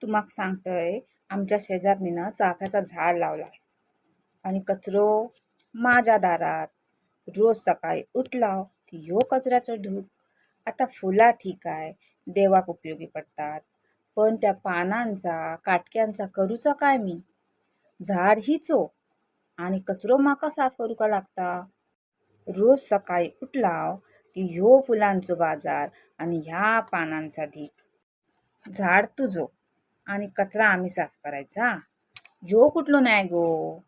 तुम्हाला सांगतंय, आमच्या शेजारणीनं चाफ्याचा झाड लावलाय आणि कचरो माझ्या दारात. रोज सकाळी उठलाव की ह्यो कचऱ्याचं ढूग. आता फुला ठीक आहे, देवाक उपयोगी पडतात, पण त्या पानांचा काटक्यांचा करूचा काय मी? झाड हिचो आणि कचरो माका साफ करूका लागता. रोज सकाळी उठलाव की ह्यो फुलांचो बाजार आणि ह्या पानांचा ढीग. झाड तुझो आणि कचरा आम्ही साफ करायचा. ह्यो कुठलो न्याय गो?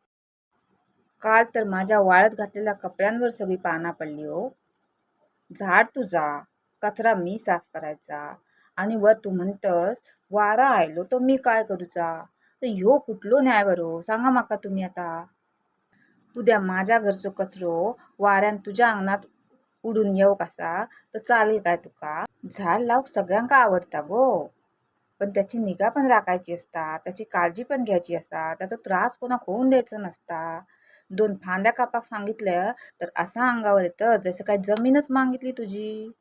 काल तर माझ्या वाळत घातलेल्या कपड्यांवर सगळी पाना पडली हो. झाड तुझा, कचरा मी साफ करायचा आणि वर तू म्हणतस वारा आयलो तो मी काय करूचा? तर ह्यो कुठलो न्याय बरो सांगा माका तुम्ही आता. उद्या माझ्या घरचो कचरो वाऱ्यान तुझ्या अंगणात उडून येऊ कसा तर चालेल काय तुका? झाड लावूक सगळ्यांका आवडता गो, पण त्याची निगा पण राखायची असता, त्याची काळजी पण घ्यायची असता, त्याचा त्रास कोणाक होऊन द्यायचा नसता. दोन फांद्या कापाक सांगितल्या तर असा अंगावर येतं जसं काय जमीनच मागितली तुझी.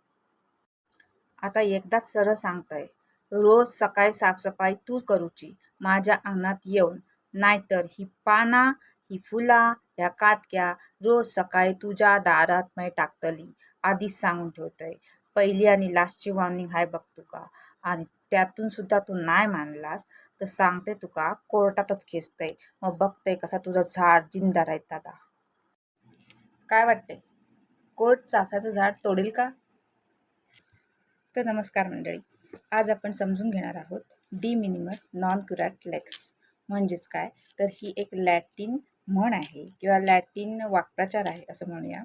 आता एकदाच सरळ सांगतंय, रोज सकाळी साफसफाई तू करूची माझ्या अंगणात येऊन, नाहीतर ही पाना, ही फुला, ह्या काटक्या रोज सकाळी तुझ्या दारात मी टाकतली. आधीच सांगून ठेवतंय. पहिली आणि लास्टची वॉर्निंग हाय बघ तुका. आणि त्यातून सुद्धा तू नाही मानलास तर सांगते तुका कोर्टातच खेचतंय. मग बघतंय कसा तुझं झाड जिंदा राहत दादा. काय वाटते, कोर्ट चाफ्याचं झाड तोडेल का? तर नमस्कार मंडळी, आज आपण समजून घेणार आहोत डी मिनिमस नॉन क्युरॅट लेक्स म्हणजेच काय. तर ही एक लॅटिन म्हण आहे किंवा लॅटिन वाक्प्रचार आहे असं म्हणूया.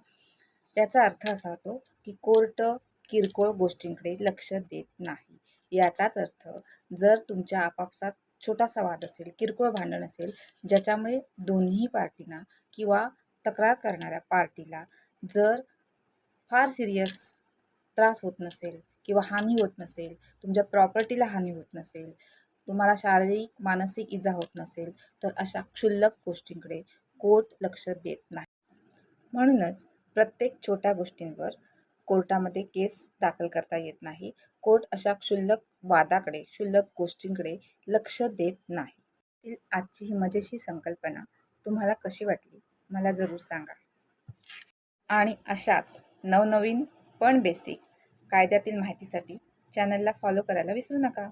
याचा अर्थ असा होतो की कोर्ट किरकोळ गोष्टींकडे लक्ष देत नाही. याचाच अर्थ, जर तुमच्या आपापसात छोटासा वाद असेल, किरकोळ भांडण असेल, ज्याच्यामुळे दोन्ही पार्टीना किंवा तक्रार करणाऱ्या पार्टीला जर फार सिरियस त्रास होत नसेल किंवा हानी होत नसेल, तुमच्या प्रॉपर्टीला हानी होत नसेल, तुम्हाला शारीरिक मानसिक इजा होत नसेल, तर अशा क्षुल्लक गोष्टींकडे कोर्ट लक्ष देत नाही. म्हणूनच प्रत्येक छोट्या गोष्टींवर कोर्टामध्ये केस दाखल करता येत नाही. कोर्ट अशा क्षुल्लक वादाकडे, क्षुल्लक गोष्टींकडे लक्ष देत नाही. आजची ही मजेशीर संकल्पना तुम्हाला कशी वाटली मला जरूर सांगा. आणि अशाच नवनवीन पण बेसिक कायद्यातील माहितीसाठी चॅनलला फॉलो करायला विसरू नका.